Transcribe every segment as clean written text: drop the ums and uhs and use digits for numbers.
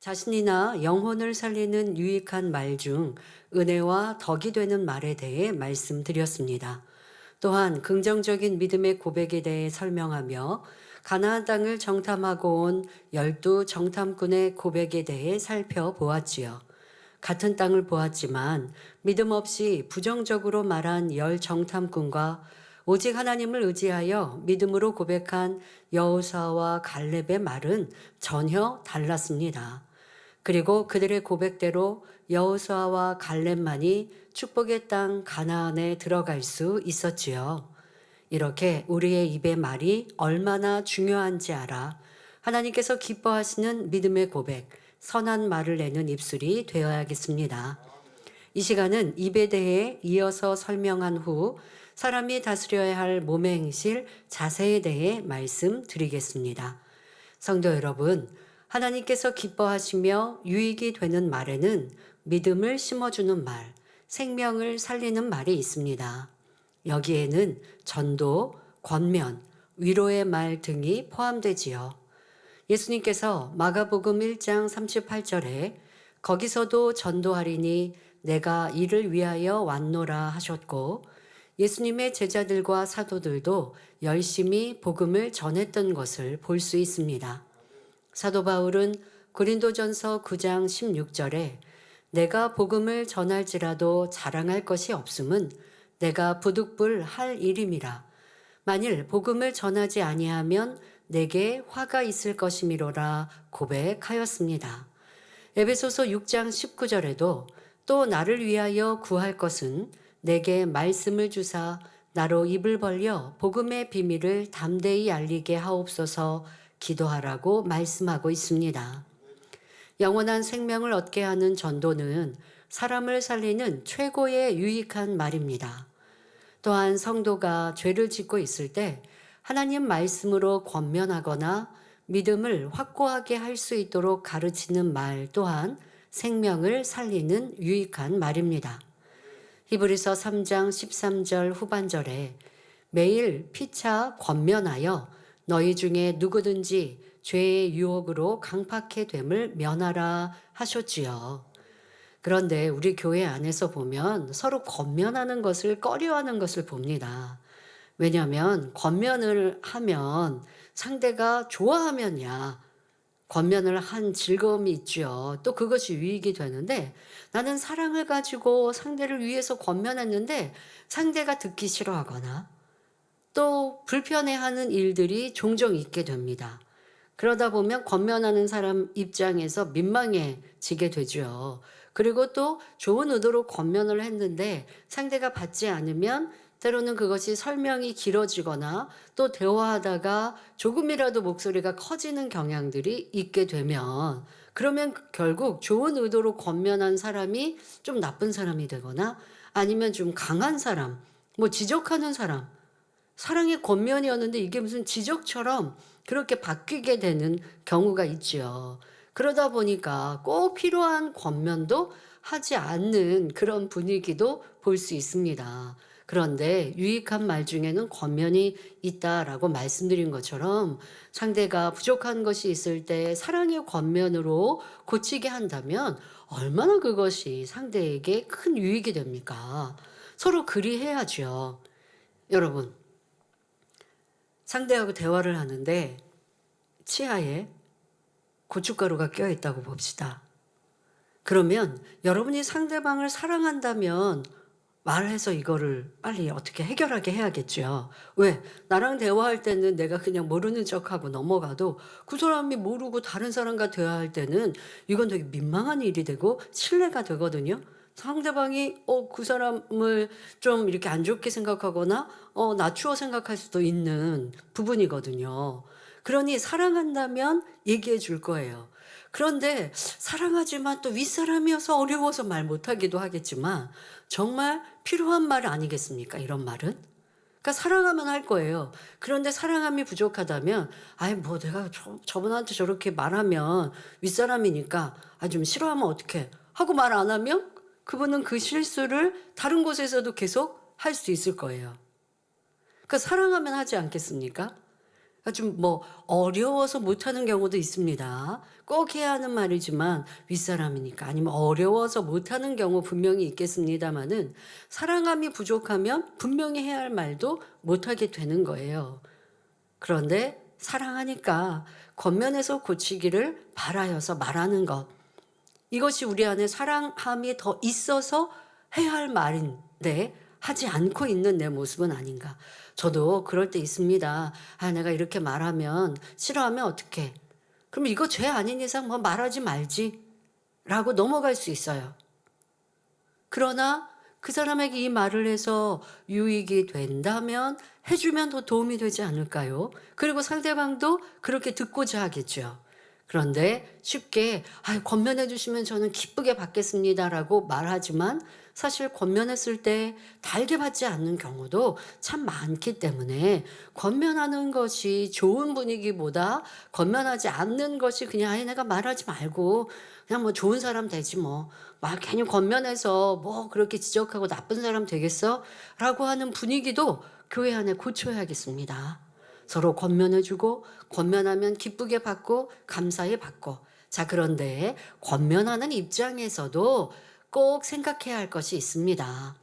자신이나 영혼을 살리는 유익한 말 중 은혜와 덕이 되는 말에 대해 말씀드렸습니다. 또한 긍정적인 믿음의 고백에 대해 설명하며 가나안 땅을 정탐하고 온 12정탐꾼의 고백에 대해 살펴보았지요. 같은 땅을 보았지만 믿음 없이 부정적으로 말한 10정탐꾼과 오직 하나님을 의지하여 믿음으로 고백한 여호수아와 갈렙의 말은 전혀 달랐습니다. 그리고 그들의 고백대로 여호수아와 갈렙만이 축복의 땅 가나안에 들어갈 수 있었지요. 이렇게 우리의 입의 말이 얼마나 중요한지 알아 하나님께서 기뻐하시는 믿음의 고백, 선한 말을 내는 입술이 되어야겠습니다. 이 시간은 입에 대해 이어서 설명한 후 사람이 다스려야 할 몸의 행실, 자세에 대해 말씀드리겠습니다. 성도 여러분, 하나님께서 기뻐하시며 유익이 되는 말에는 믿음을 심어주는 말, 생명을 살리는 말이 있습니다. 여기에는 전도, 권면, 위로의 말 등이 포함되지요. 예수님께서 마가복음 1장 38절에 거기서도 전도하리니 내가 이를 위하여 왔노라 하셨고, 예수님의 제자들과 사도들도 열심히 복음을 전했던 것을 볼 수 있습니다. 사도 바울은 고린도전서 9장 16절에 내가 복음을 전할지라도 자랑할 것이 없음은 내가 부득불 할 일임이라. 만일 복음을 전하지 아니하면 내게 화가 있을 것이미로라 고백하였습니다. 에베소서 6장 19절에도 또 나를 위하여 구할 것은 내게 말씀을 주사 나로 입을 벌려 복음의 비밀을 담대히 알리게 하옵소서 기도하라고 말씀하고 있습니다. 영원한 생명을 얻게 하는 전도는 사람을 살리는 최고의 유익한 말입니다. 또한 성도가 죄를 짓고 있을 때 하나님 말씀으로 권면하거나 믿음을 확고하게 할 수 있도록 가르치는 말 또한 생명을 살리는 유익한 말입니다. 히브리서 3장 13절 후반절에 매일 피차 권면하여 너희 중에 누구든지 죄의 유혹으로 강팍해 됨을 면하라 하셨지요. 그런데 우리 교회 안에서 보면 서로 권면하는 것을 꺼려하는 것을 봅니다. 왜냐하면 권면을 하면 상대가 좋아하면야 권면을 한 즐거움이 있죠. 또 그것이 유익이 되는데 나는 사랑을 가지고 상대를 위해서 권면했는데 상대가 듣기 싫어하거나 또 불편해하는 일들이 종종 있게 됩니다. 그러다 보면 권면하는 사람 입장에서 민망해지게 되죠. 그리고 또 좋은 의도로 권면을 했는데 상대가 받지 않으면 때로는 그것이 설명이 길어지거나 또 대화하다가 조금이라도 목소리가 커지는 경향들이 있게 되면 그러면 결국 좋은 의도로 권면한 사람이 좀 나쁜 사람이 되거나 아니면 좀 강한 사람, 뭐 지적하는 사람, 사랑의 권면이었는데 이게 무슨 지적처럼 그렇게 바뀌게 되는 경우가 있지요. 그러다 보니까 꼭 필요한 권면도 하지 않는 그런 분위기도 볼 수 있습니다. 그런데 유익한 말 중에는 권면이 있다라고 말씀드린 것처럼 상대가 부족한 것이 있을 때 사랑의 권면으로 고치게 한다면 얼마나 그것이 상대에게 큰 유익이 됩니까? 서로 그리해야죠. 여러분, 상대하고 대화를 하는데 치아에 고춧가루가 껴있다고 봅시다. 그러면 여러분이 상대방을 사랑한다면 말해서 이거를 빨리 어떻게 해결하게 해야겠죠. 왜? 나랑 대화할 때는 내가 그냥 모르는 척하고 넘어가도 그 사람이 모르고 다른 사람과 대화할 때는 이건 되게 민망한 일이 되고 신뢰가 되거든요. 상대방이 그 사람을 좀 이렇게 안 좋게 생각하거나 낮추어 생각할 수도 있는 부분이거든요. 그러니 사랑한다면 얘기해 줄 거예요. 그런데 사랑하지만 또 윗사람이어서 어려워서 말 못하기도 하겠지만 정말 필요한 말 아니겠습니까? 이런 말은. 그러니까 사랑하면 할 거예요. 그런데 사랑함이 부족하다면 아이 뭐 내가 저분한테 저렇게 말하면 윗사람이니까 좀 싫어하면 어떡해 하고 말 안 하면 그분은 그 실수를 다른 곳에서도 계속 할 수 있을 거예요. 그러니까 사랑하면 하지 않겠습니까? 좀 뭐 어려워서 못하는 경우도 있습니다. 꼭 해야 하는 말이지만 윗사람이니까 아니면 어려워서 못하는 경우 분명히 있겠습니다마는 사랑함이 부족하면 분명히 해야 할 말도 못하게 되는 거예요. 그런데 사랑하니까 겉면에서 고치기를 바라여서 말하는 것. 이것이 우리 안에 사랑함이 더 있어서 해야 할 말인데 하지 않고 있는 내 모습은 아닌가. 저도 그럴 때 있습니다. 아, 내가 이렇게 말하면 싫어하면 어떡해. 그럼 이거 죄 아닌 이상 뭐 말하지 말지. 라고 넘어갈 수 있어요. 그러나 그 사람에게 이 말을 해서 유익이 된다면 해주면 더 도움이 되지 않을까요? 그리고 상대방도 그렇게 듣고자 하겠죠. 그런데 쉽게 권면해 주시면 저는 기쁘게 받겠습니다라고 말하지만 사실 권면했을 때 달게 받지 않는 경우도 참 많기 때문에 권면하는 것이 좋은 분위기보다 권면하지 않는 것이 그냥 내가 말하지 말고 그냥 뭐 좋은 사람 되지 뭐. 말 괜히 권면해서 뭐 그렇게 지적하고 나쁜 사람 되겠어? 라고 하는 분위기도 교회 안에 고쳐야겠습니다. 서로 권면해주고 권면하면 기쁘게 받고 감사히 받고. 자, 그런데 권면하는 입장에서도 꼭 생각해야 할 것이 있습니다.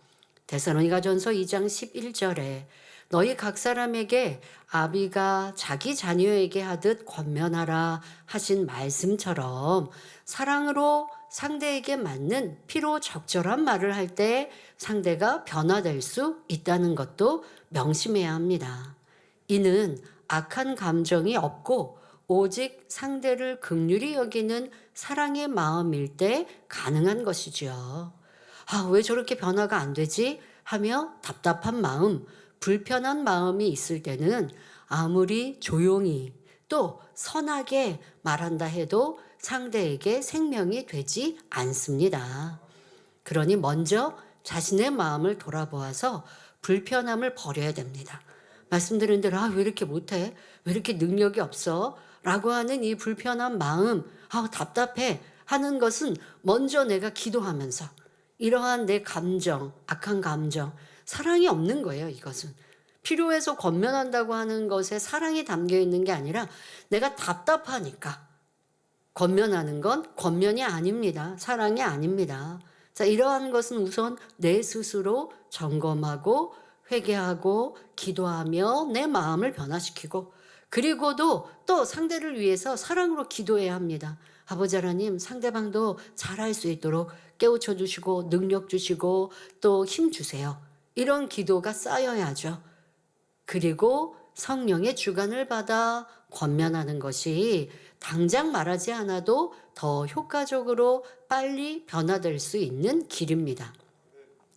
데살로니가전서 2장 11절에 너희 각 사람에게 아비가 자기 자녀에게 하듯 권면하라 하신 말씀처럼 사랑으로 상대에게 맞는 필요 적절한 말을 할 때 상대가 변화될 수 있다는 것도 명심해야 합니다. 이는 악한 감정이 없고 오직 상대를 긍휼히 여기는 사랑의 마음일 때 가능한 것이지요. 아, 왜 저렇게 변화가 안 되지? 하며 답답한 마음, 불편한 마음이 있을 때는 아무리 조용히 또 선하게 말한다 해도 상대에게 생명이 되지 않습니다. 그러니 먼저 자신의 마음을 돌아보아서 불편함을 버려야 됩니다. 말씀드린 대로 왜 이렇게 못해? 왜 이렇게 능력이 없어? 라고 하는 이 불편한 마음, 답답해 하는 것은 먼저 내가 기도하면서 이러한 내 감정, 악한 감정, 사랑이 없는 거예요, 이것은. 필요해서 권면한다고 하는 것에 사랑이 담겨 있는 게 아니라 내가 답답하니까 권면하는 건 권면이 아닙니다. 사랑이 아닙니다. 자, 이러한 것은 우선 내 스스로 점검하고 회개하고 기도하며 내 마음을 변화시키고 그리고도 또 상대를 위해서 사랑으로 기도해야 합니다. 아버지 하나님, 상대방도 잘할 수 있도록 깨우쳐 주시고 능력 주시고 또 힘 주세요. 이런 기도가 쌓여야죠. 그리고 성령의 주관을 받아 권면하는 것이 당장 말하지 않아도 더 효과적으로 빨리 변화될 수 있는 길입니다.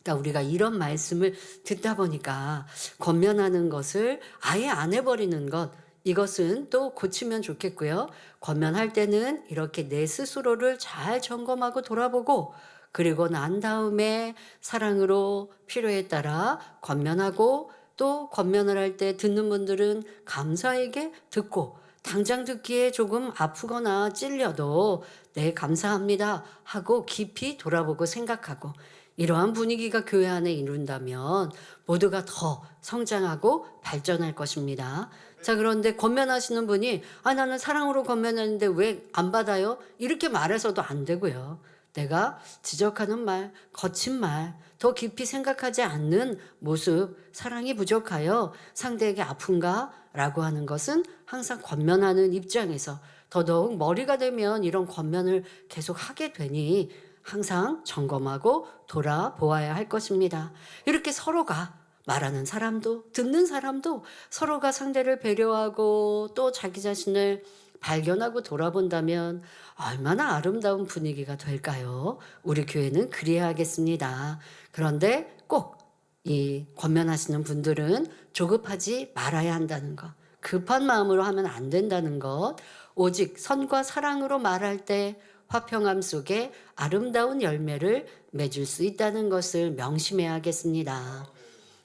그러니까 우리가 이런 말씀을 듣다 보니까 권면하는 것을 아예 안 해버리는 것, 이것은 또 고치면 좋겠고요. 권면할 때는 이렇게 내 스스로를 잘 점검하고 돌아보고 그리고 난 다음에 사랑으로 필요에 따라 권면하고 또 권면을 할 때 듣는 분들은 감사하게 듣고 당장 듣기에 조금 아프거나 찔려도 네, 감사합니다 하고 깊이 돌아보고 생각하고 이러한 분위기가 교회 안에 이룬다면 모두가 더 성장하고 발전할 것입니다. 자, 그런데 권면하시는 분이 나는 사랑으로 권면하는데 왜 안 받아요? 이렇게 말해서도 안 되고요. 내가 지적하는 말, 거친 말, 더 깊이 생각하지 않는 모습, 사랑이 부족하여 상대에게 아픈가? 라고 하는 것은 항상 권면하는 입장에서 더더욱 머리가 되면 이런 권면을 계속 하게 되니 항상 점검하고 돌아보아야 할 것입니다. 이렇게 서로가 말하는 사람도 듣는 사람도 서로가 상대를 배려하고 또 자기 자신을 발견하고 돌아본다면 얼마나 아름다운 분위기가 될까요? 우리 교회는 그리하겠습니다. 그런데 꼭 이 권면하시는 분들은 조급하지 말아야 한다는 것, 급한 마음으로 하면 안 된다는 것, 오직 선과 사랑으로 말할 때 화평함 속에 아름다운 열매를 맺을 수 있다는 것을 명심해야겠습니다.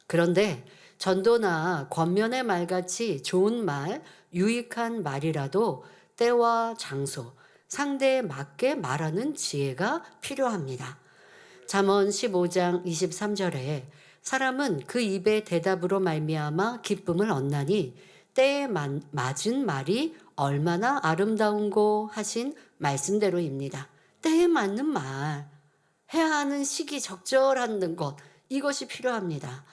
그런데 전도나 권면의 말같이 좋은 말, 유익한 말이라도 때와 장소, 상대에 맞게 말하는 지혜가 필요합니다. 잠언 15장 23절에 사람은 그 입의 대답으로 말미암아 기쁨을 얻나니 때에 맞은 말이 얼마나 아름다운고 하신 말씀대로입니다. 때에 맞는 말, 해야 하는 시기 적절한 것, 이것이 필요합니다.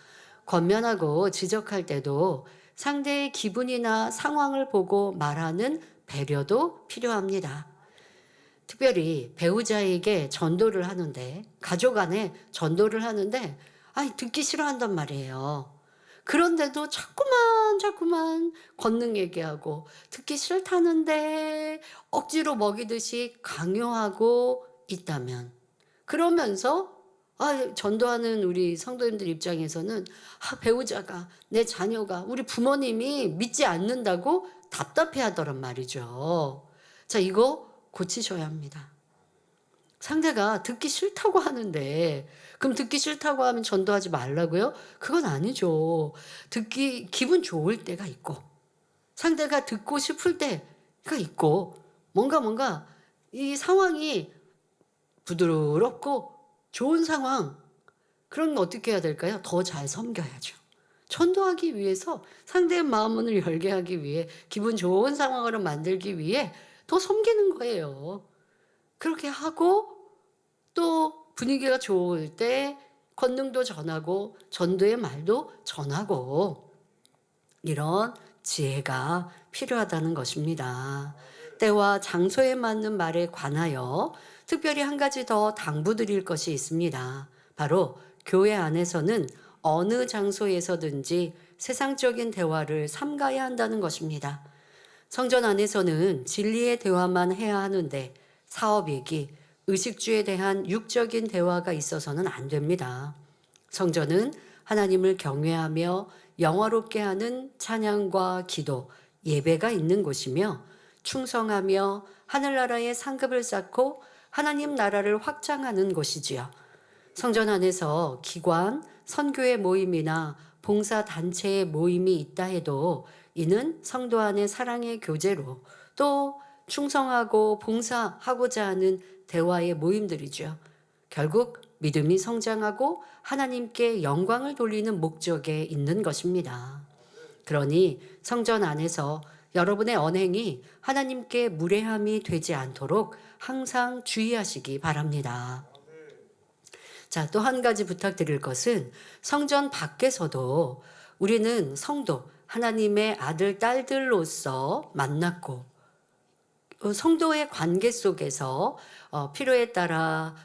권면하고 지적할 때도 상대의 기분이나 상황을 보고 말하는 배려도 필요합니다. 특별히 배우자에게 전도를 하는데, 가족 안에 전도를 하는데, 듣기 싫어한단 말이에요. 그런데도 자꾸만 권능 얘기하고, 듣기 싫다는데 억지로 먹이듯이 강요하고 있다면, 그러면서 전도하는 우리 성도님들 입장에서는 배우자가, 내 자녀가, 우리 부모님이 믿지 않는다고 답답해 하더란 말이죠. 자, 이거 고치셔야 합니다. 상대가 듣기 싫다고 하는데, 그럼 듣기 싫다고 하면 전도하지 말라고요? 그건 아니죠. 기분 좋을 때가 있고, 상대가 듣고 싶을 때가 있고, 뭔가 이 상황이 부드럽고 좋은 상황, 그런 거 어떻게 해야 될까요? 더 잘 섬겨야죠. 전도하기 위해서, 상대의 마음을 열게 하기 위해, 기분 좋은 상황으로 만들기 위해 더 섬기는 거예요. 그렇게 하고 또 분위기가 좋을 때 권능도 전하고 전도의 말도 전하고, 이런 지혜가 필요하다는 것입니다. 때와 장소에 맞는 말에 관하여 특별히 한 가지 더 당부드릴 것이 있습니다. 바로 교회 안에서는 어느 장소에서든지 세상적인 대화를 삼가야 한다는 것입니다. 성전 안에서는 진리의 대화만 해야 하는데, 사업 얘기, 의식주에 대한 육적인 대화가 있어서는 안 됩니다. 성전은 하나님을 경외하며 영화롭게 하는 찬양과 기도, 예배가 있는 곳이며, 충성하며 하늘나라의 상급을 쌓고 하나님 나라를 확장하는 곳이지요. 성전 안에서 기관, 선교의 모임이나 봉사단체의 모임이 있다 해도 이는 성도 안의 사랑의 교제로, 또 충성하고 봉사하고자 하는 대화의 모임들이죠. 결국 믿음이 성장하고 하나님께 영광을 돌리는 목적에 있는 것입니다. 그러니 성전 안에서 여러분의 언행이 하나님께 무례함이 되지 않도록 항상 주의하시기 바랍니다. 자, 또 한 가지 부탁드릴 것은, 성전 밖에서도 우리는 성도, 하나님의 아들, 딸들로서 만났고, 성도의 관계 속에서 필요에 따라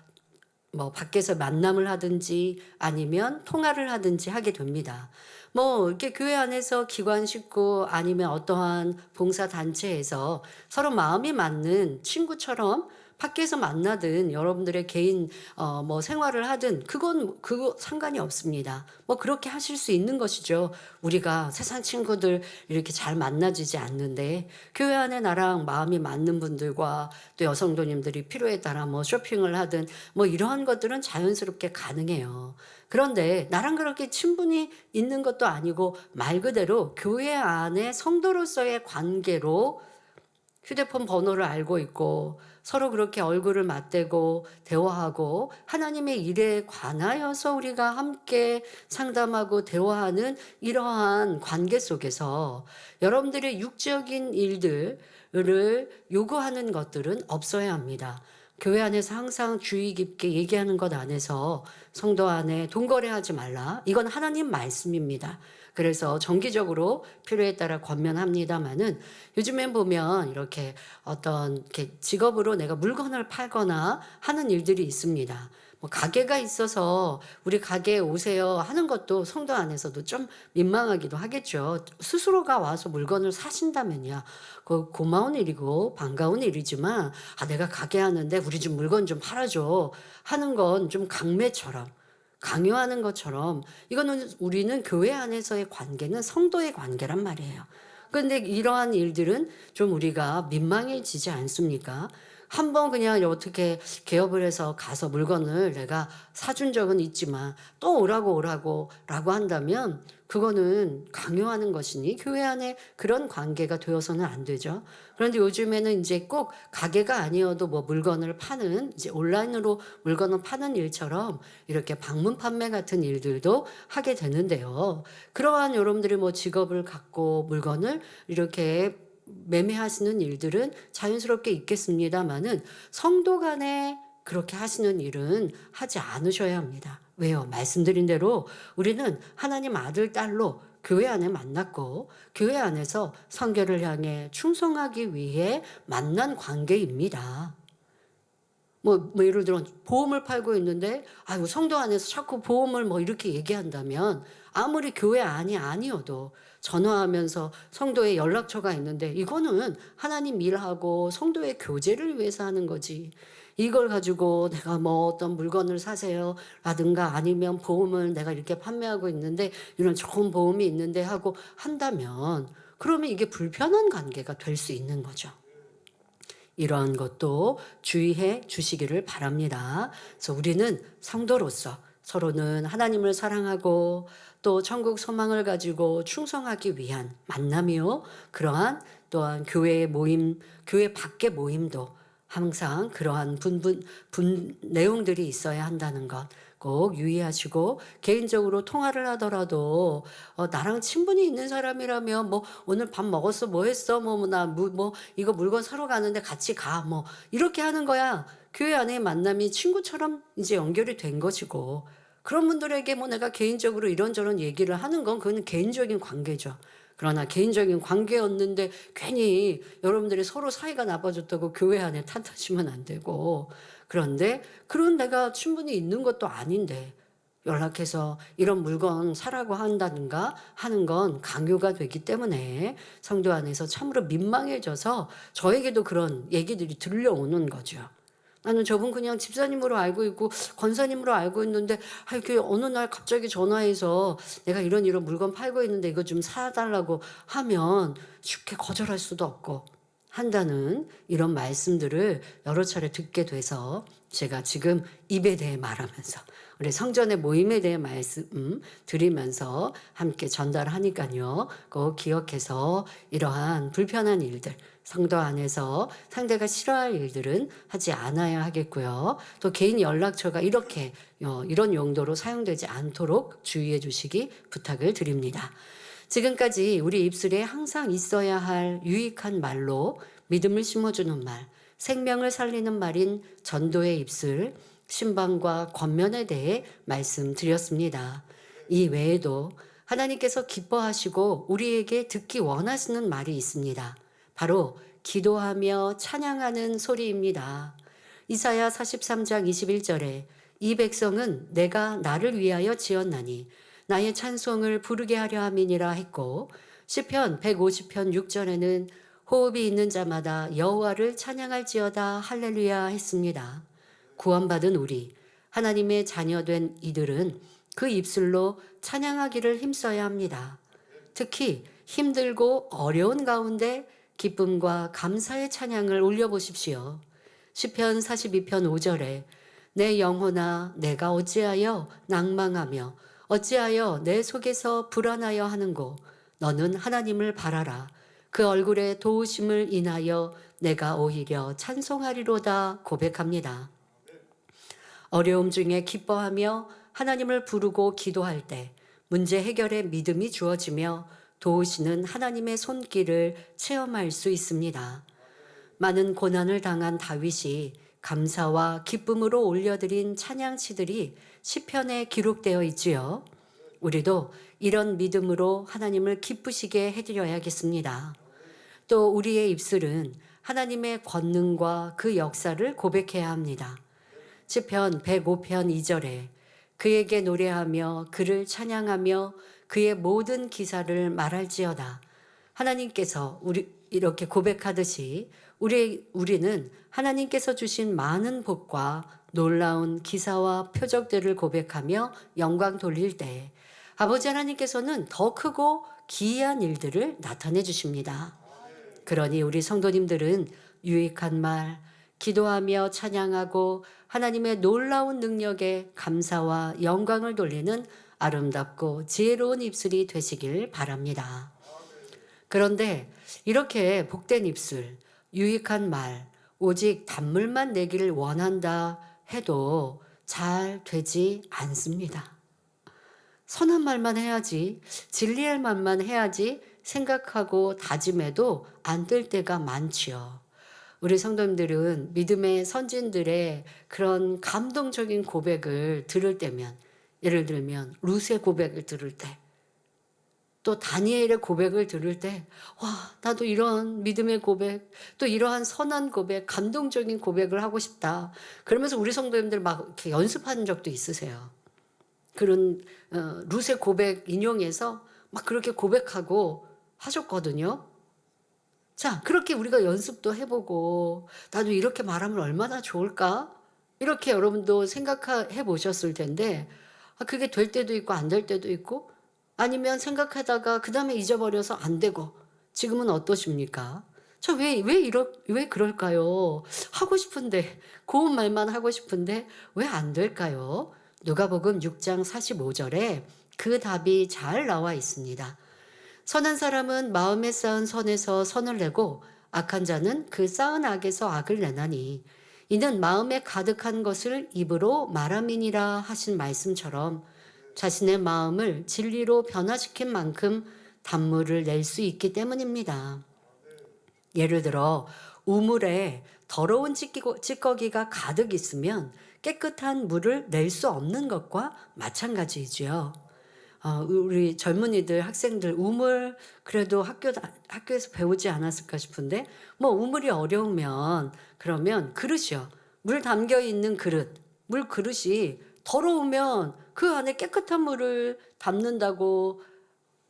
밖에서 만남을 하든지 아니면 통화를 하든지 하게 됩니다. 이렇게 교회 안에서 기관 식구 아니면 어떠한 봉사단체에서 서로 마음이 맞는 친구처럼 밖에서 만나든 여러분들의 개인 생활을 하든 그거 상관이 없습니다. 그렇게 하실 수 있는 것이죠. 우리가 세상 친구들 이렇게 잘 만나지지 않는데, 교회 안에 나랑 마음이 맞는 분들과 또 여성도님들이 필요에 따라 쇼핑을 하든 이러한 것들은 자연스럽게 가능해요. 그런데 나랑 그렇게 친분이 있는 것도 아니고, 말 그대로 교회 안에 성도로서의 관계로 휴대폰 번호를 알고 있고 서로 그렇게 얼굴을 맞대고 대화하고 하나님의 일에 관하여서 우리가 함께 상담하고 대화하는 이러한 관계 속에서 여러분들의 육적인 일들을 요구하는 것들은 없어야 합니다. 교회 안에서 항상 주의 깊게 얘기하는 것 안에서 성도 안에 돈거래하지 말라. 이건 하나님 말씀입니다. 그래서 정기적으로 필요에 따라 권면합니다마는, 요즘엔 보면 이렇게 이렇게 직업으로 내가 물건을 팔거나 하는 일들이 있습니다. 가게가 있어서 우리 가게에 오세요 하는 것도 성도 안에서도 좀 민망하기도 하겠죠. 스스로가 와서 물건을 사신다면야 그 고마운 일이고 반가운 일이지만, 내가 가게 하는데 우리 집 물건 좀 팔아줘 하는 건 좀 강매처럼, 강요하는 것처럼, 이거는 우리는 교회 안에서의 관계는 성도의 관계란 말이에요. 그런데 이러한 일들은 좀 우리가 민망해지지 않습니까? 한번 그냥 어떻게 개업을 해서 가서 물건을 내가 사준 적은 있지만 또 오라고 한다면 그거는 강요하는 것이니 교회 안에 그런 관계가 되어서는 안 되죠. 그런데 요즘에는 이제 꼭 가게가 아니어도 뭐 물건을 파는 이제 온라인으로 물건을 파는 일처럼 이렇게 방문 판매 같은 일들도 하게 되는데요. 그러한 여러분들이 뭐 직업을 갖고 물건을 이렇게 매매하시는 일들은 자연스럽게 있겠습니다마는 성도 간에 그렇게 하시는 일은 하지 않으셔야 합니다. 왜요? 말씀드린 대로 우리는 하나님 아들, 딸로 교회 안에 만났고 교회 안에서 성결을 향해 충성하기 위해 만난 관계입니다. 뭐 예를 들어 보험을 팔고 있는데 아이고 성도 안에서 자꾸 보험을 뭐 이렇게 얘기한다면 아무리 교회 안이 아니어도 전화하면서 성도의 연락처가 있는데 이거는 하나님 일하고 성도의 교제를 위해서 하는 거지. 이걸 가지고 내가 뭐 어떤 물건을 사세요 라든가 아니면 보험을 내가 이렇게 판매하고 있는데 이런 좋은 보험이 있는데 하고 한다면 그러면 이게 불편한 관계가 될 수 있는 거죠. 이러한 것도 주의해 주시기를 바랍니다. 그래서 우리는 성도로서 서로는 하나님을 사랑하고 또 천국 소망을 가지고 충성하기 위한 만남이요. 그러한 또한 교회의 모임, 교회 밖의 모임도 항상 그러한 내용들이 있어야 한다는 것 꼭 유의하시고 개인적으로 통화를 하더라도 나랑 친분이 있는 사람이라면 뭐 오늘 밥 먹었어 뭐 했어 뭐 이거 물건 사러 가는데 같이 가 뭐 이렇게 하는 거야. 교회 안의 만남이 친구처럼 이제 연결이 된 것이고 그런 분들에게 뭐 내가 개인적으로 이런저런 얘기를 하는 건 그건 개인적인 관계죠. 그러나 개인적인 관계였는데 괜히 여러분들이 서로 사이가 나빠졌다고 교회 안에 탓하시면 안 되고 그런데 그런 내가 충분히 있는 것도 아닌데 연락해서 이런 물건 사라고 한다든가 하는 건 강요가 되기 때문에 성도 안에서 참으로 민망해져서 저에게도 그런 얘기들이 들려오는 거죠. 나는 저분 그냥 집사님으로 알고 있고 권사님으로 알고 있는데 이렇게 어느 날 갑자기 전화해서 내가 이런 물건 팔고 있는데 이거 좀 사달라고 하면 쉽게 거절할 수도 없고 한다는 이런 말씀들을 여러 차례 듣게 돼서 제가 지금 입에 대해 말하면서 우리 성전의 모임에 대해 말씀 드리면서 함께 전달하니까요. 꼭 기억해서 이러한 불편한 일들 성도 안에서 상대가 싫어할 일들은 하지 않아야 하겠고요. 또 개인 연락처가 이렇게 이런 용도로 사용되지 않도록 주의해 주시기 부탁을 드립니다. 지금까지 우리 입술에 항상 있어야 할 유익한 말로 믿음을 심어주는 말, 생명을 살리는 말인 전도의 입술, 신방과 권면에 대해 말씀드렸습니다. 이 외에도 하나님께서 기뻐하시고 우리에게 듣기 원하시는 말이 있습니다. 바로 기도하며 찬양하는 소리입니다. 이사야 43장 21절에 이 백성은 내가 나를 위하여 지었나니 나의 찬송을 부르게 하려 함이니라 했고 시편 150편 6절에는 호흡이 있는 자마다 여호와를 찬양할지어다 할렐루야 했습니다. 구원받은 우리 하나님의 자녀된 이들은 그 입술로 찬양하기를 힘써야 합니다. 특히 힘들고 어려운 가운데 기쁨과 감사의 찬양을 올려보십시오. 시편 42편 5절에 내 영혼아 내가 어찌하여 낭망하며 어찌하여 내 속에서 불안하여 하는고 너는 하나님을 바라라. 그 얼굴의 도우심을 인하여 내가 오히려 찬송하리로다 고백합니다. 어려움 중에 기뻐하며 하나님을 부르고 기도할 때 문제 해결의 믿음이 주어지며 도우시는 하나님의 손길을 체험할 수 있습니다. 많은 고난을 당한 다윗이 감사와 기쁨으로 올려드린 찬양치들이 시편에 기록되어 있지요. 우리도 이런 믿음으로 하나님을 기쁘시게 해드려야겠습니다. 또 우리의 입술은 하나님의 권능과 그 역사를 고백해야 합니다. 시편 105편 2절에 그에게 노래하며 그를 찬양하며 그의 모든 기사를 말할지어다. 하나님께서 이렇게 고백하듯이 우리는 하나님께서 주신 많은 복과 놀라운 기사와 표적들을 고백하며 영광 돌릴 때 아버지 하나님께서는 더 크고 기이한 일들을 나타내 주십니다. 그러니 우리 성도님들은 유익한 말, 기도하며 찬양하고 하나님의 놀라운 능력에 감사와 영광을 돌리는 아름답고 지혜로운 입술이 되시길 바랍니다. 그런데 이렇게 복된 입술, 유익한 말, 오직 단물만 내기를 원한다 해도 잘 되지 않습니다. 선한 말만 해야지, 진리의 말만 해야지 생각하고 다짐해도 안 될 때가 많지요. 우리 성도님들은 믿음의 선진들의 그런 감동적인 고백을 들을 때면, 예를 들면 룻의 고백을 들을 때, 또 다니엘의 고백을 들을 때, 와, 나도 이런 믿음의 고백, 또 이러한 선한 고백, 감동적인 고백을 하고 싶다. 그러면서 우리 성도님들 막 이렇게 연습한 적도 있으세요. 그런 룻의 고백 인용해서 막 그렇게 고백하고 하셨거든요. 자, 그렇게 우리가 연습도 해보고 나도 이렇게 말하면 얼마나 좋을까? 이렇게 여러분도 생각해 보셨을 텐데 그게 될 때도 있고 안 될 때도 있고 아니면 생각하다가 그 다음에 잊어버려서 안 되고 지금은 어떠십니까? 저 왜 그럴까요? 하고 싶은데, 고운 말만 하고 싶은데 왜 안 될까요? 누가복음 6장 45절에 그 답이 잘 나와 있습니다. 선한 사람은 마음에 쌓은 선에서 선을 내고 악한 자는 그 쌓은 악에서 악을 내나니 이는 마음에 가득한 것을 입으로 말함이니라 하신 말씀처럼 자신의 마음을 진리로 변화시킨 만큼 단물을 낼 수 있기 때문입니다. 예를 들어 우물에 더러운 찌꺼기가 가득 있으면 깨끗한 물을 낼 수 없는 것과 마찬가지이지요. 우리 젊은이들, 학생들 우물 그래도 학교에서 배우지 않았을까 싶은데 뭐 우물이 어려우면 그러면 그릇이요. 물 담겨 있는 그릇, 물 그릇이 더러우면 그 안에 깨끗한 물을 담는다고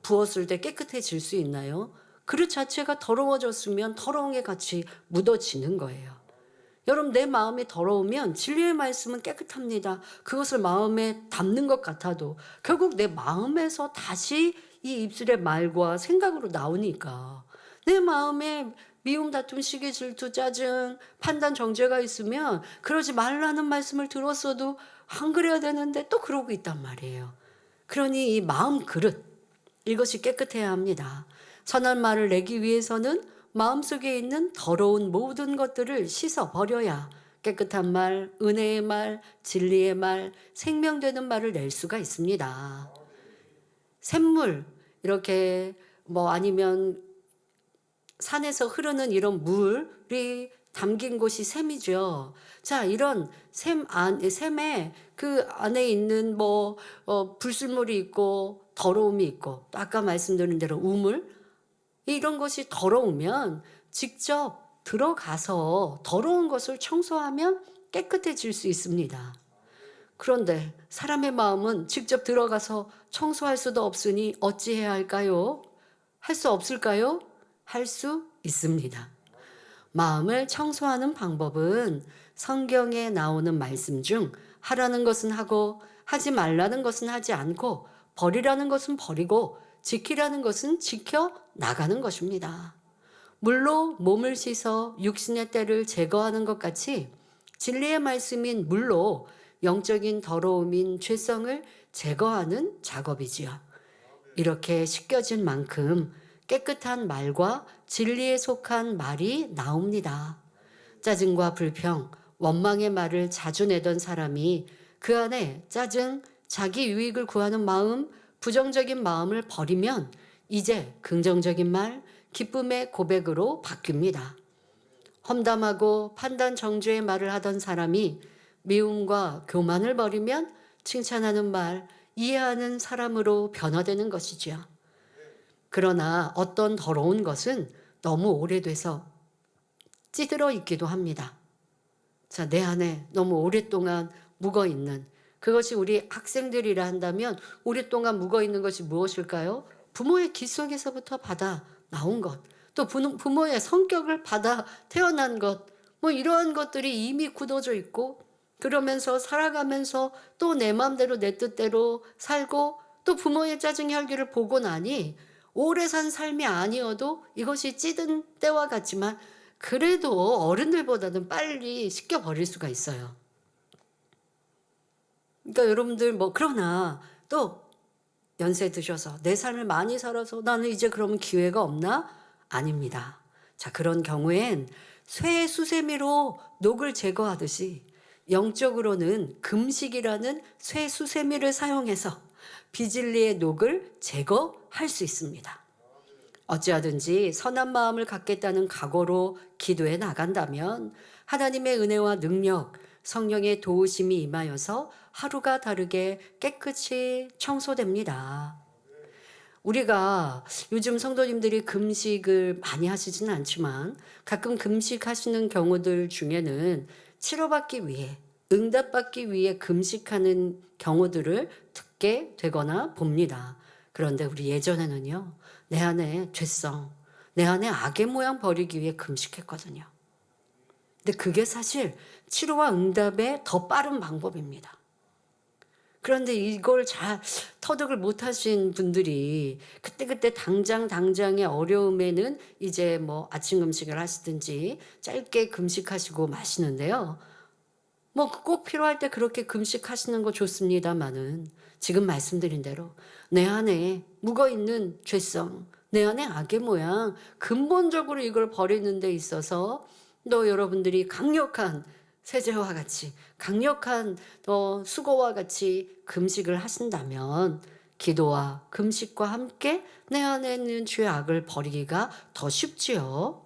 부었을 때 깨끗해질 수 있나요? 그릇 자체가 더러워졌으면 더러운 게 같이 묻어지는 거예요. 여러분, 내 마음이 더러우면 진리의 말씀은 깨끗합니다. 그것을 마음에 담는 것 같아도 결국 내 마음에서 다시 이 입술의 말과 생각으로 나오니까 내 마음에 미움, 다툼, 시기, 질투, 짜증, 판단, 정죄가 있으면 그러지 말라는 말씀을 들었어도 안 그래야 되는데 또 그러고 있단 말이에요. 그러니 이 마음 그릇, 이것이 깨끗해야 합니다. 선한 말을 내기 위해서는 마음속에 있는 더러운 모든 것들을 씻어 버려야 깨끗한 말, 은혜의 말, 진리의 말, 생명되는 말을 낼 수가 있습니다. 샘물, 이렇게 뭐 아니면 산에서 흐르는 이런 물이 담긴 곳이 샘이죠. 자, 이런 샘에 그 안에 있는 불순물이 있고 더러움이 있고 또 아까 말씀드린 대로 우물, 이런 것이 더러우면 직접 들어가서 더러운 것을 청소하면 깨끗해질 수 있습니다. 그런데 사람의 마음은 직접 들어가서 청소할 수도 없으니 어찌해야 할까요? 할 수 없을까요? 할 수 있습니다. 마음을 청소하는 방법은 성경에 나오는 말씀 중 하라는 것은 하고 하지 말라는 것은 하지 않고 버리라는 것은 버리고 지키라는 것은 지켜 나가는 것입니다. 물로 몸을 씻어 육신의 때를 제거하는 것 같이 진리의 말씀인 물로 영적인 더러움인 죄성을 제거하는 작업이지요. 이렇게 씻겨진 만큼 깨끗한 말과 진리에 속한 말이 나옵니다. 짜증과 불평, 원망의 말을 자주 내던 사람이 그 안에 짜증, 자기 유익을 구하는 마음, 부정적인 마음을 버리면 이제 긍정적인 말, 기쁨의 고백으로 바뀝니다. 험담하고 판단 정죄의 말을 하던 사람이 미움과 교만을 버리면 칭찬하는 말, 이해하는 사람으로 변화되는 것이지요. 그러나 어떤 더러운 것은 너무 오래돼서 찌들어 있기도 합니다. 자, 내 안에 너무 오랫동안 묵어 있는 그것이 우리 학생들이라 한다면 오랫동안 묵어 있는 것이 무엇일까요? 부모의 기 속에서부터 받아 나온 것, 또 부모의 성격을 받아 태어난 것, 이러한 것들이 이미 굳어져 있고 그러면서 살아가면서 또 내 마음대로 내 뜻대로 살고 또 부모의 짜증 혈기를 보고 나니 오래 산 삶이 아니어도 이것이 찌든 때와 같지만 그래도 어른들보다는 빨리 씻겨버릴 수가 있어요. 그러니까 여러분들 뭐 그러나 또 연세 드셔서 내 삶을 많이 살아서 나는 이제 그러면 기회가 없나? 아닙니다. 자, 그런 경우엔 쇠 수세미로 녹을 제거하듯이 영적으로는 금식이라는 쇠 수세미를 사용해서 비진리의 녹을 제거할 수 있습니다. 어찌하든지 선한 마음을 갖겠다는 각오로 기도해 나간다면 하나님의 은혜와 능력, 성령의 도우심이 임하여서 하루가 다르게 깨끗이 청소됩니다. 우리가 요즘 성도님들이 금식을 많이 하시지는 않지만 가끔 금식하시는 경우들 중에는 치료받기 위해, 응답받기 위해 금식하는 경우들을 듣게 되거나 봅니다. 그런데 우리 예전에는요, 내 안에 죄성, 내 안에 악의 모양 버리기 위해 금식했거든요. 근데 그게 사실 치료와 응답의 더 빠른 방법입니다. 그런데 이걸 잘 터득을 못하신 분들이 그때그때 당장의 어려움에는 이제 뭐 아침 금식을 하시든지 짧게 금식하시고 마시는데요. 뭐 꼭 필요할 때 그렇게 금식하시는 거 좋습니다마는 지금 말씀드린 대로 내 안에 묵어있는 죄성, 내 안에 악의 모양, 근본적으로 이걸 버리는 데 있어서 또 여러분들이 강력한 세제와 같이 강력한 수고와 같이 금식을 하신다면 기도와 금식과 함께 내 안에 있는 죄 악을 버리기가 더 쉽지요.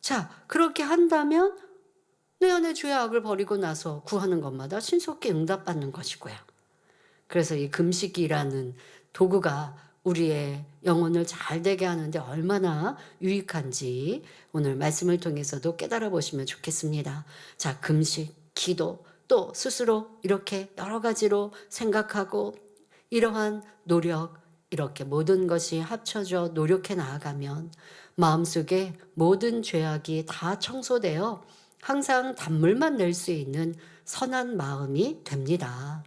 자, 그렇게 한다면 내 안에 죄 악을 버리고 나서 구하는 것마다 신속히 응답받는 것이고요. 그래서 이 금식이라는 도구가 우리의 영혼을 잘 되게 하는데 얼마나 유익한지 오늘 말씀을 통해서도 깨달아 보시면 좋겠습니다. 자, 금식, 기도, 또 스스로 이렇게 여러 가지로 생각하고 이러한 노력, 이렇게 모든 것이 합쳐져 노력해 나아가면 마음속에 모든 죄악이 다 청소되어 항상 단물만 낼 수 있는 선한 마음이 됩니다.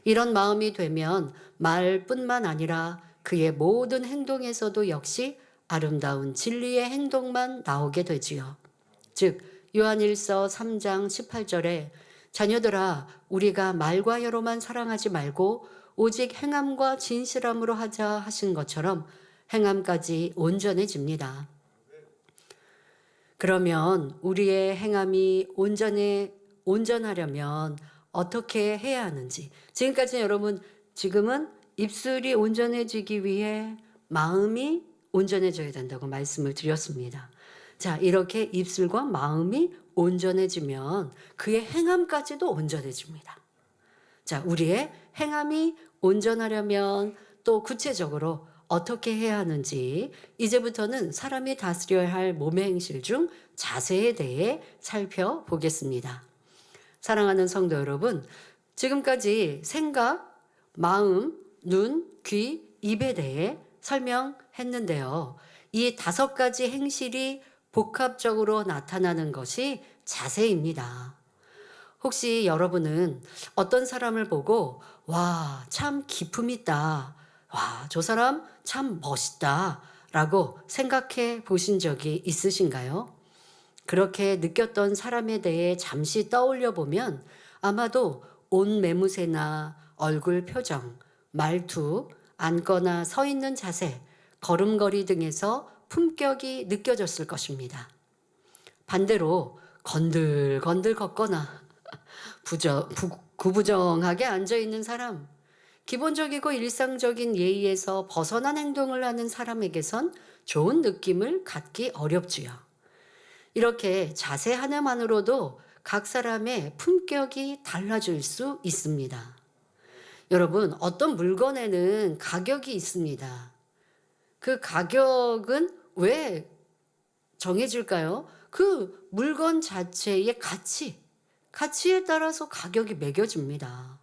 이런 마음이 되면 말뿐만 아니라 그의 모든 행동에서도 역시 아름다운 진리의 행동만 나오게 되지요. 즉 요한일서 3장 18절에 자녀들아 우리가 말과 혀로만 사랑하지 말고 오직 행함과 진실함으로 하자 하신 것처럼 행함까지 온전해집니다. 그러면 우리의 행함이 온전하려면 어떻게 해야 하는지, 지금까지 여러분 지금은 입술이 온전해지기 위해 마음이 온전해져야 된다고 말씀을 드렸습니다. 자, 이렇게 입술과 마음이 온전해지면 그의 행함까지도 온전해집니다. 자, 우리의 행함이 온전하려면 또 구체적으로 어떻게 해야 하는지 이제부터는 사람이 다스려야 할 몸의 행실 중 자세에 대해 살펴보겠습니다. 사랑하는 성도 여러분, 지금까지 생각, 마음, 눈, 귀, 입에 대해 설명했는데요. 이 5가지 행실이 복합적으로 나타나는 것이 자세입니다. 혹시 여러분은 어떤 사람을 보고 와, 참 기품 있다. 와, 저 사람 참 멋있다. 라고 생각해 보신 적이 있으신가요? 그렇게 느꼈던 사람에 대해 잠시 떠올려 보면 아마도 옷 매무새나 얼굴 표정, 말투, 앉거나 서 있는 자세, 걸음걸이 등에서 품격이 느껴졌을 것입니다. 반대로 건들건들 걷거나 구부정하게 앉아있는 사람, 기본적이고 일상적인 예의에서 벗어난 행동을 하는 사람에게선 좋은 느낌을 갖기 어렵지요. 이렇게 자세 하나만으로도 각 사람의 품격이 달라질 수 있습니다. 여러분, 어떤 물건에는 가격이 있습니다. 그 가격은 왜 정해질까요? 그 물건 자체의 가치에 따라서 가격이 매겨집니다.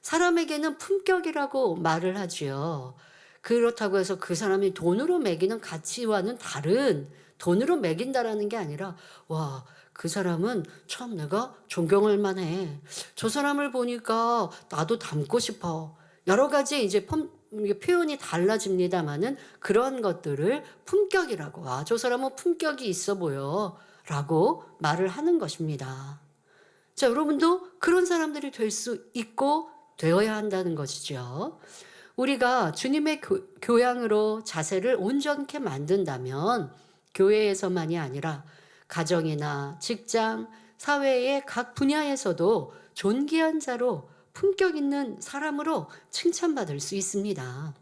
사람에게는 품격이라고 말을 하지요. 그렇다고 해서 그 사람이 돈으로 매기는 가치와는 다른, 돈으로 매긴다라는 게 아니라 와, 그 사람은 참 내가 존경할 만해. 저 사람을 보니까 나도 닮고 싶어. 여러 가지 이제 이게 표현이 달라집니다마는 그런 것들을 품격이라고, 아, 저 사람은 품격이 있어 보여 라고 말을 하는 것입니다. 자, 여러분도 그런 사람들이 될 수 있고 되어야 한다는 것이죠. 우리가 주님의 교양으로 자세를 온전케 만든다면 교회에서만이 아니라 가정이나 직장, 사회의 각 분야에서도 존귀한 자로, 품격 있는 사람으로 칭찬받을 수 있습니다.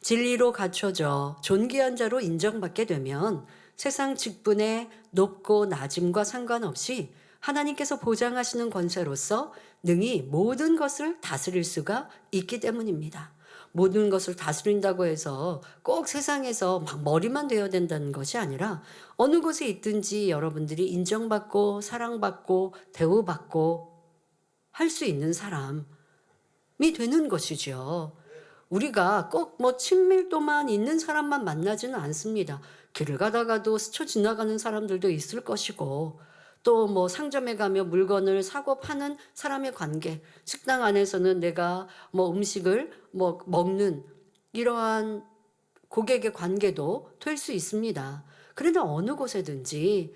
진리로 갖춰져 존귀한 자로 인정받게 되면 세상 직분의 높고 낮음과 상관없이 하나님께서 보장하시는 권세로서 능히 모든 것을 다스릴 수가 있기 때문입니다. 모든 것을 다스린다고 해서 꼭 세상에서 막 머리만 되어야 된다는 것이 아니라 어느 곳에 있든지 여러분들이 인정받고 사랑받고 대우받고 할 수 있는 사람이 되는 것이죠. 우리가 꼭 뭐 친밀도만 있는 사람만 만나지는 않습니다. 길을 가다가도 스쳐 지나가는 사람들도 있을 것이고, 또 뭐 상점에 가며 물건을 사고 파는 사람의 관계, 식당 안에서는 내가 뭐 음식을 뭐 먹는 이러한 고객의 관계도 될 수 있습니다. 그러나 어느 곳에든지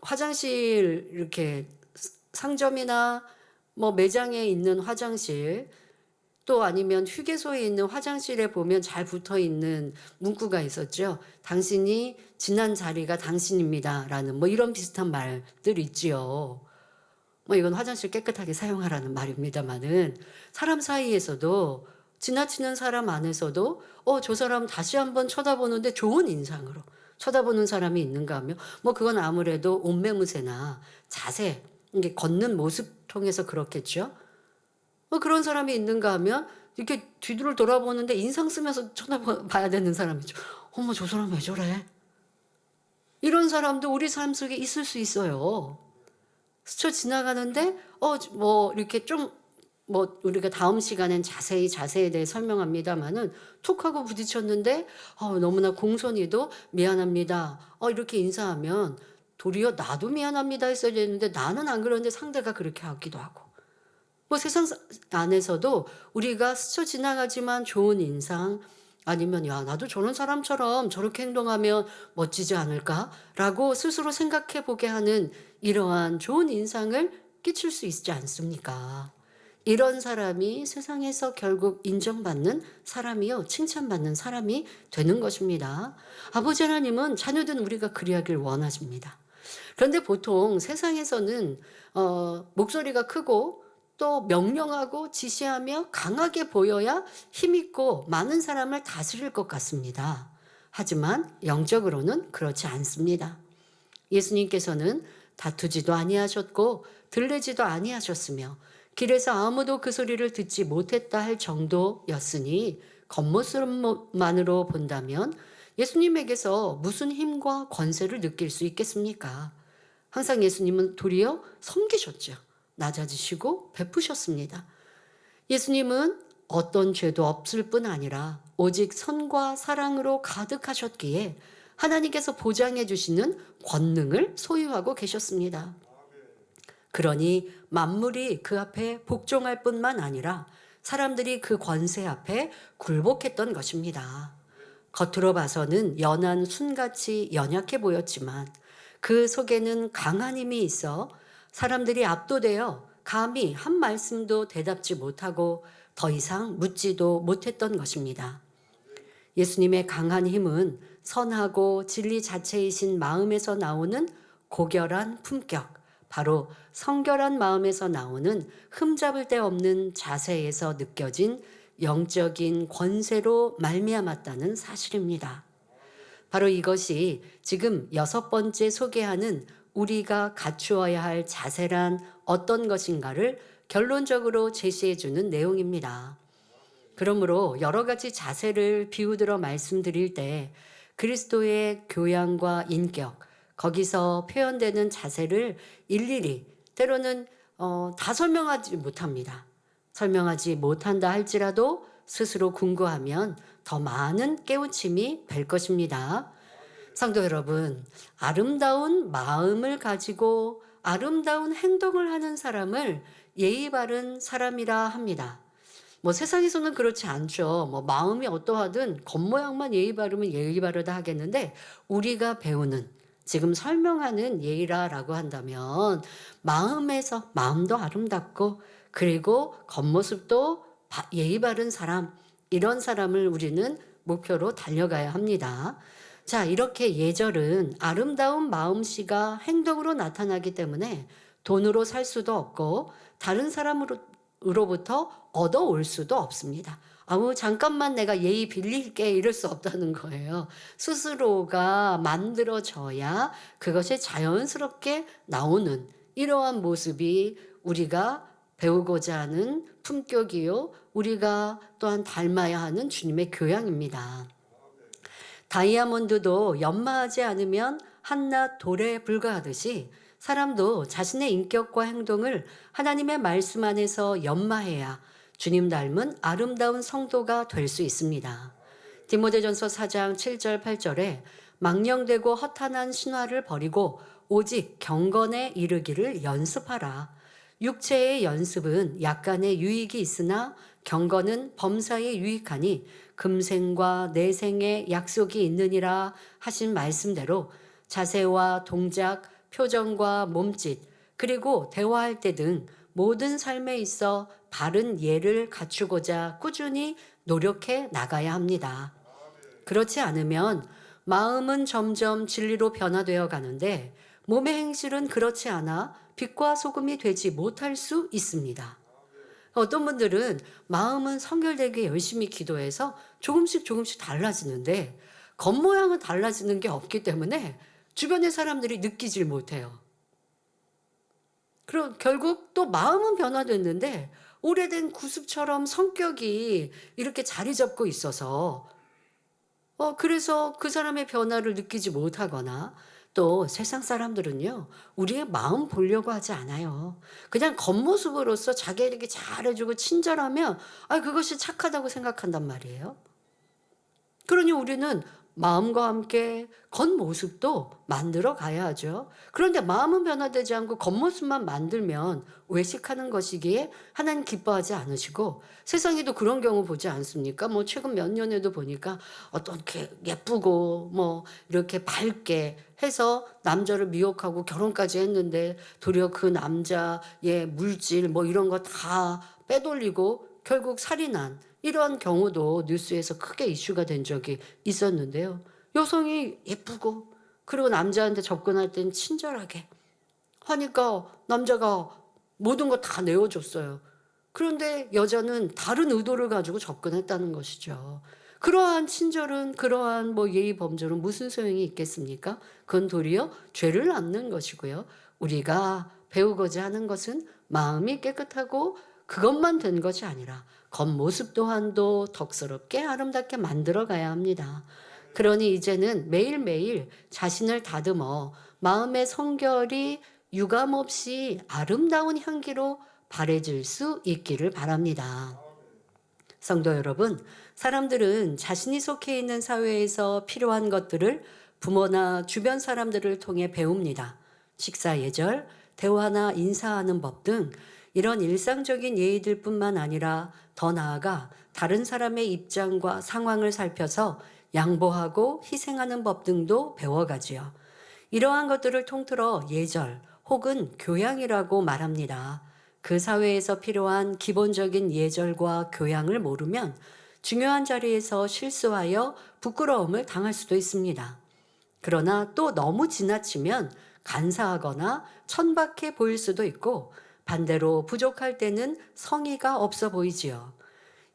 화장실, 이렇게 상점이나 뭐 매장에 있는 화장실, 또 아니면 휴게소에 있는 화장실에 보면 잘 붙어 있는 문구가 있었죠. 당신이 지난 자리가 당신입니다 라는 뭐 이런 비슷한 말들 있지요. 뭐 이건 화장실 깨끗하게 사용하라는 말입니다만은, 사람 사이에서도 지나치는 사람 안에서도 저 사람 다시 한번 쳐다보는데 좋은 인상으로 쳐다보는 사람이 있는가 하면, 뭐 그건 아무래도 옷매무새나 자세, 이게 걷는 모습 통해서 그렇겠죠. 그런 사람이 있는가 하면 이렇게 뒤를 돌아보는데 인상 쓰면서 쳐다봐야 되는 사람이죠. 어머, 저 사람 왜 저래? 이런 사람도 우리 삶 속에 있을 수 있어요. 스쳐 지나가는데 뭐 이렇게 좀, 뭐 우리가 다음 시간엔 자세에 대해 설명합니다마는, 툭 하고 부딪혔는데 너무나 공손히도 미안합니다 이렇게 인사하면 도리어 나도 미안합니다 했어야 되는데 나는 안 그러는데 상대가 그렇게 하기도 하고, 뭐 세상 안에서도 우리가 스쳐 지나가지만 좋은 인상, 아니면 야, 나도 저런 사람처럼 저렇게 행동하면 멋지지 않을까라고 스스로 생각해 보게 하는 이러한 좋은 인상을 끼칠 수 있지 않습니까? 이런 사람이 세상에서 결국 인정받는 사람이요, 칭찬받는 사람이 되는 것입니다. 아버지 하나님은 자녀된 우리가 그리하길 원하십니다. 그런데 보통 세상에서는 목소리가 크고 또 명령하고 지시하며 강하게 보여야 힘있고 많은 사람을 다스릴 것 같습니다. 하지만 영적으로는 그렇지 않습니다. 예수님께서는 다투지도 아니하셨고 들리지도 아니하셨으며 길에서 아무도 그 소리를 듣지 못했다 할 정도였으니, 겉모습만으로 본다면 예수님에게서 무슨 힘과 권세를 느낄 수 있겠습니까? 항상 예수님은 도리어 섬기셨죠. 낮아지시고 베푸셨습니다. 예수님은 어떤 죄도 없을 뿐 아니라 오직 선과 사랑으로 가득하셨기에 하나님께서 보장해 주시는 권능을 소유하고 계셨습니다. 그러니 만물이 그 앞에 복종할 뿐만 아니라 사람들이 그 권세 앞에 굴복했던 것입니다. 겉으로 봐서는 연한 순같이 연약해 보였지만 그 속에는 강한 힘이 있어 사람들이 압도되어 감히 한 말씀도 대답지 못하고 더 이상 묻지도 못했던 것입니다. 예수님의 강한 힘은 선하고 진리 자체이신 마음에서 나오는 고결한 품격, 바로 성결한 마음에서 나오는 흠잡을 데 없는 자세에서 느껴진 영적인 권세로 말미암았다는 사실입니다. 바로 이것이 지금 6번째 소개하는 우리가 갖추어야 할 자세란 어떤 것인가를 결론적으로 제시해 주는 내용입니다. 그러므로 여러 가지 자세를 비유들어 말씀드릴 때 그리스도의 교양과 인격, 거기서 표현되는 자세를 일일이 때로는 다 설명하지 못합니다. 설명하지 못한다 할지라도 스스로 궁구하면 더 많은 깨우침이 될 것입니다. 성도 여러분, 아름다운 마음을 가지고 아름다운 행동을 하는 사람을 예의 바른 사람이라 합니다. 뭐 세상에서는 그렇지 않죠. 뭐 마음이 어떠하든 겉모양만 예의 바르면 예의 바르다 하겠는데, 우리가 배우는 지금 설명하는 예의라라고 한다면 마음에서 마음도 아름답고, 그리고 겉모습도 예의 바른 사람, 이런 사람을 우리는 목표로 달려가야 합니다. 자, 이렇게 예절은 아름다운 마음씨가 행동으로 나타나기 때문에 돈으로 살 수도 없고 다른 사람으로부터 얻어올 수도 없습니다. 잠깐만 내가 예의 빌릴게 이럴 수 없다는 거예요. 스스로가 만들어져야 그것이 자연스럽게 나오는 이러한 모습이 우리가 배우고자 하는 품격이요, 우리가 또한 닮아야 하는 주님의 교양입니다. 다이아몬드도 연마하지 않으면 한낱 돌에 불과하듯이 사람도 자신의 인격과 행동을 하나님의 말씀 안에서 연마해야 주님 닮은 아름다운 성도가 될 수 있습니다. 디모데전서 4장 7절 8절에 망령되고 허탄한 신화를 버리고 오직 경건에 이르기를 연습하라. 육체의 연습은 약간의 유익이 있으나 경건은 범사에 유익하니 금생과 내생에 약속이 있느니라 하신 말씀대로 자세와 동작, 표정과 몸짓, 그리고 대화할 때 등 모든 삶에 있어 바른 예를 갖추고자 꾸준히 노력해 나가야 합니다. 그렇지 않으면 마음은 점점 진리로 변화되어 가는데 몸의 행실은 그렇지 않아 빛과 소금이 되지 못할 수 있습니다. 어떤 분들은 마음은 성결되게 열심히 기도해서 조금씩 달라지는데 겉모양은 달라지는 게 없기 때문에 주변의 사람들이 느끼질 못해요. 그럼 결국 또 마음은 변화됐는데 오래된 구습처럼 성격이 이렇게 자리 잡고 있어서 그래서 그 사람의 변화를 느끼지 못하거나, 또 세상 사람들은요, 우리의 마음 보려고 하지 않아요. 그냥 겉모습으로서 자기에게 잘해주고 친절하면 그것이 착하다고 생각한단 말이에요. 그러니 우리는 마음과 함께 겉모습도 만들어 가야 하죠. 그런데 마음은 변화되지 않고 겉모습만 만들면 외식하는 것이기에 하나님 기뻐하지 않으시고, 세상에도 그런 경우 보지 않습니까? 뭐 최근 몇 년에도 보니까 어떻게 예쁘고 뭐 이렇게 밝게 해서 남자를 미혹하고 결혼까지 했는데 도리어 그 남자의 물질 뭐 이런 거 다 빼돌리고 결국 살인한, 이러한 경우도 뉴스에서 크게 이슈가 된 적이 있었는데요. 여성이 예쁘고 그리고 남자한테 접근할 땐 친절하게 하니까 남자가 모든 거 다 내어줬어요. 그런데 여자는 다른 의도를 가지고 접근했다는 것이죠. 그러한 친절은, 그러한 뭐 예의 범절은 무슨 소용이 있겠습니까? 그건 도리어 죄를 낳는 것이고요. 우리가 배우고자 하는 것은 마음이 깨끗하고 그것만 된 것이 아니라 겉모습 또한도 덕스럽게 아름답게 만들어 가야 합니다. 그러니 이제는 매일매일 자신을 다듬어 마음의 성결이 유감없이 아름다운 향기로 바래질 수 있기를 바랍니다. 성도 여러분, 사람들은 자신이 속해 있는 사회에서 필요한 것들을 부모나 주변 사람들을 통해 배웁니다. 식사 예절, 대화나 인사하는 법 등 이런 일상적인 예의들 뿐만 아니라 더 나아가 다른 사람의 입장과 상황을 살펴서 양보하고 희생하는 법 등도 배워가지요. 이러한 것들을 통틀어 예절 혹은 교양이라고 말합니다. 그 사회에서 필요한 기본적인 예절과 교양을 모르면 중요한 자리에서 실수하여 부끄러움을 당할 수도 있습니다. 그러나 또 너무 지나치면 간사하거나 천박해 보일 수도 있고, 반대로 부족할 때는 성의가 없어 보이지요.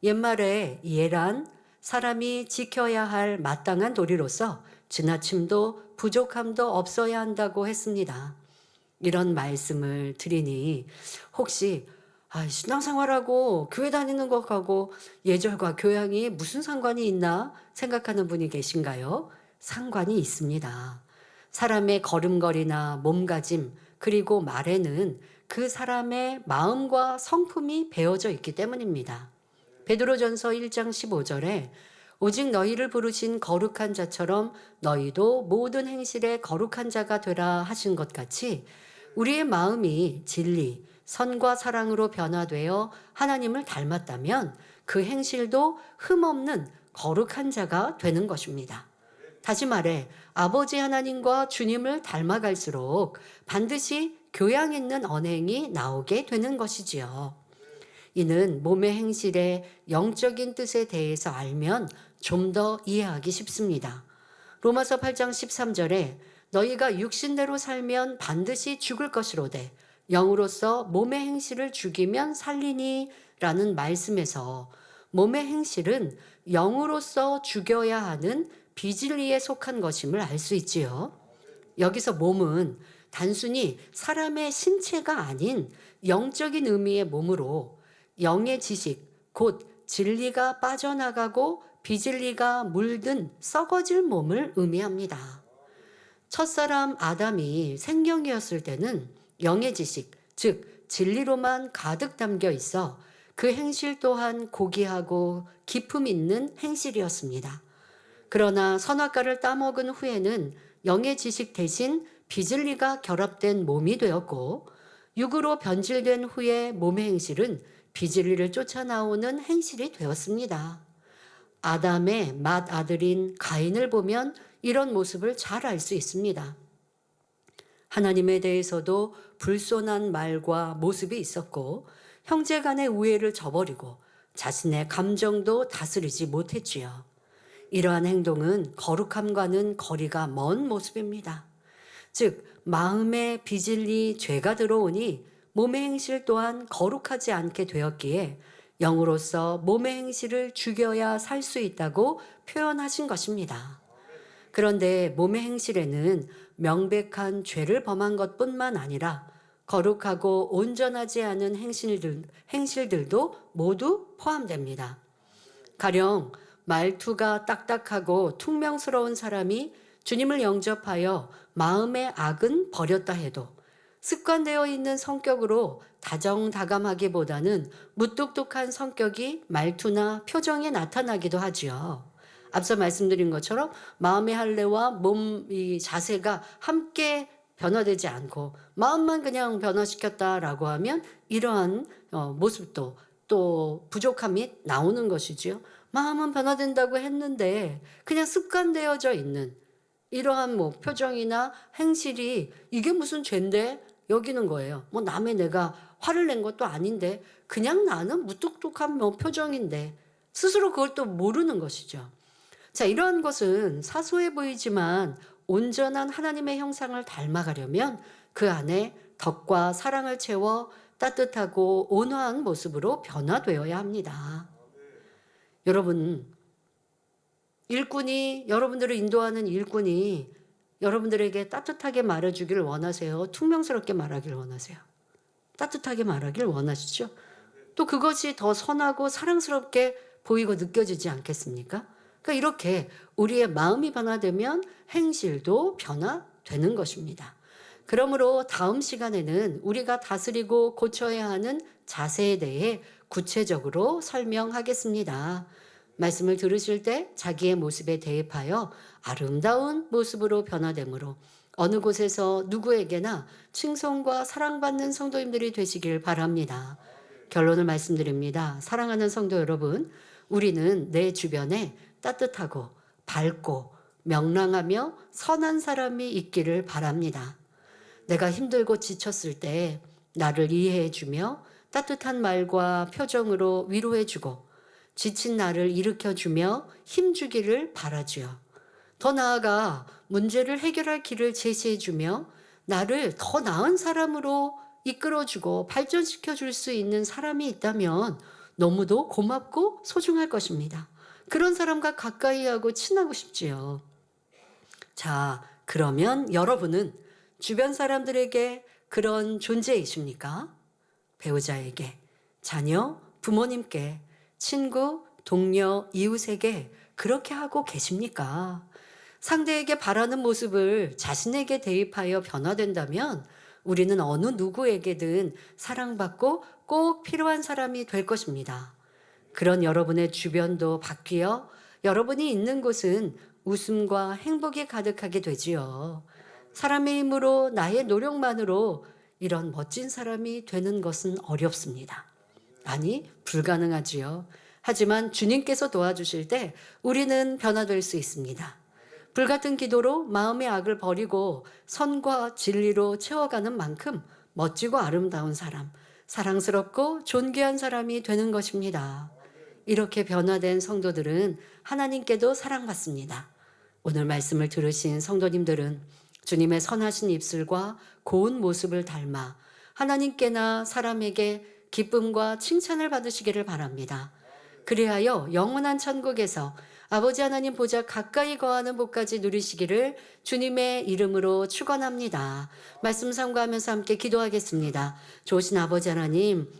옛말에 예란 사람이 지켜야 할 마땅한 도리로서 지나침도 부족함도 없어야 한다고 했습니다. 이런 말씀을 드리니 혹시 신앙생활하고 교회 다니는 것하고 예절과 교양이 무슨 상관이 있나 생각하는 분이 계신가요? 상관이 있습니다. 사람의 걸음걸이나 몸가짐 그리고 말에는 그 사람의 마음과 성품이 배어져 있기 때문입니다. 베드로전서 1장 15절에 오직 너희를 부르신 거룩한 자처럼 너희도 모든 행실에 거룩한 자가 되라 하신 것 같이 우리의 마음이 진리, 선과 사랑으로 변화되어 하나님을 닮았다면 그 행실도 흠없는 거룩한 자가 되는 것입니다. 다시 말해 아버지 하나님과 주님을 닮아갈수록 반드시 교양 있는 언행이 나오게 되는 것이지요. 이는 몸의 행실의 영적인 뜻에 대해서 알면 좀 더 이해하기 쉽습니다. 로마서 8장 13절에 너희가 육신대로 살면 반드시 죽을 것이로되 영으로서 몸의 행실을 죽이면 살리니 라는 말씀에서 몸의 행실은 영으로서 죽여야 하는 비진리에 속한 것임을 알 수 있지요. 여기서 몸은 단순히 사람의 신체가 아닌 영적인 의미의 몸으로 영의 지식, 곧 진리가 빠져나가고 비진리가 물든 썩어질 몸을 의미합니다. 첫사람 아담이 생명이었을 때는 영의 지식, 즉 진리로만 가득 담겨 있어 그 행실 또한 고귀하고 기품 있는 행실이었습니다. 그러나 선악과를 따먹은 후에는 영의 지식 대신 비진리가 결합된 몸이 되었고 육으로 변질된 후에 몸의 행실은 비진리를 쫓아나오는 행실이 되었습니다. 아담의 맏아들인 가인을 보면 이런 모습을 잘 알 수 있습니다. 하나님에 대해서도 불손한 말과 모습이 있었고 형제 간의 우애를 저버리고 자신의 감정도 다스리지 못했지요. 이러한 행동은 거룩함과는 거리가 먼 모습입니다. 즉 마음에 비진리 죄가 들어오니 몸의 행실 또한 거룩하지 않게 되었기에 영으로서 몸의 행실을 죽여야 살 수 있다고 표현하신 것입니다. 그런데 몸의 행실에는 명백한 죄를 범한 것뿐만 아니라 거룩하고 온전하지 않은 행실들도 모두 포함됩니다. 가령 말투가 딱딱하고 퉁명스러운 사람이 주님을 영접하여 마음의 악은 버렸다 해도 습관되어 있는 성격으로 다정다감하기보다는 무뚝뚝한 성격이 말투나 표정에 나타나기도 하지요. 앞서 말씀드린 것처럼 마음의 할례와 몸의 자세가 함께 변화되지 않고 마음만 그냥 변화시켰다라고 하면 이러한 모습도 또 부족함이 나오는 것이지요. 마음은 변화된다고 했는데 그냥 습관되어져 있는 이러한 표정이나 행실이 이게 무슨 죄인데 여기는 거예요. 남의 내가 화를 낸 것도 아닌데 그냥 나는 무뚝뚝한 표정인데 스스로 그걸 또 모르는 것이죠. 자, 이러한 것은 사소해 보이지만 온전한 하나님의 형상을 닮아가려면 그 안에 덕과 사랑을 채워 따뜻하고 온화한 모습으로 변화되어야 합니다. 여러분, 여러분들을 인도하는 일꾼이 여러분들에게 따뜻하게 말해주기를 원하세요? 퉁명스럽게 말하기를 원하세요? 따뜻하게 말하기를 원하시죠? 또 그것이 더 선하고 사랑스럽게 보이고 느껴지지 않겠습니까? 그러니까 이렇게 우리의 마음이 변화되면 행실도 변화되는 것입니다. 그러므로 다음 시간에는 우리가 다스리고 고쳐야 하는 자세에 대해 구체적으로 설명하겠습니다. 말씀을 들으실 때 자기의 모습에 대입하여 아름다운 모습으로 변화되므로 어느 곳에서 누구에게나 칭송과 사랑받는 성도님들이 되시길 바랍니다. 결론을 말씀드립니다. 사랑하는 성도 여러분, 우리는 내 주변에 따뜻하고 밝고 명랑하며 선한 사람이 있기를 바랍니다. 내가 힘들고 지쳤을 때 나를 이해해주며 따뜻한 말과 표정으로 위로해주고 지친 나를 일으켜주며 힘주기를 바라지요. 더 나아가 문제를 해결할 길을 제시해주며 나를 더 나은 사람으로 이끌어주고 발전시켜줄 수 있는 사람이 있다면 너무도 고맙고 소중할 것입니다. 그런 사람과 가까이 하고 친하고 싶지요. 자, 그러면 여러분은 주변 사람들에게 그런 존재이십니까? 배우자에게, 자녀, 부모님께, 친구, 동료, 이웃에게 그렇게 하고 계십니까? 상대에게 바라는 모습을 자신에게 대입하여 변화된다면 우리는 어느 누구에게든 사랑받고 꼭 필요한 사람이 될 것입니다. 그런 여러분의 주변도 바뀌어 여러분이 있는 곳은 웃음과 행복이 가득하게 되지요. 사람의 힘으로 나의 노력만으로 이런 멋진 사람이 되는 것은 어렵습니다. 아니, 불가능하지요. 하지만 주님께서 도와주실 때 우리는 변화될 수 있습니다. 불같은 기도로 마음의 악을 버리고 선과 진리로 채워가는 만큼 멋지고 아름다운 사람, 사랑스럽고 존귀한 사람이 되는 것입니다. 이렇게 변화된 성도들은 하나님께도 사랑받습니다. 오늘 말씀을 들으신 성도님들은 주님의 선하신 입술과 고운 모습을 닮아 하나님께나 사람에게 기쁨과 칭찬을 받으시기를 바랍니다. 그리하여 영원한 천국에서 아버지 하나님 보좌 가까이 거하는 복까지 누리시기를 주님의 이름으로 축원합니다. 말씀 삼가하면서 함께 기도하겠습니다. 좋으신 아버지 하나님,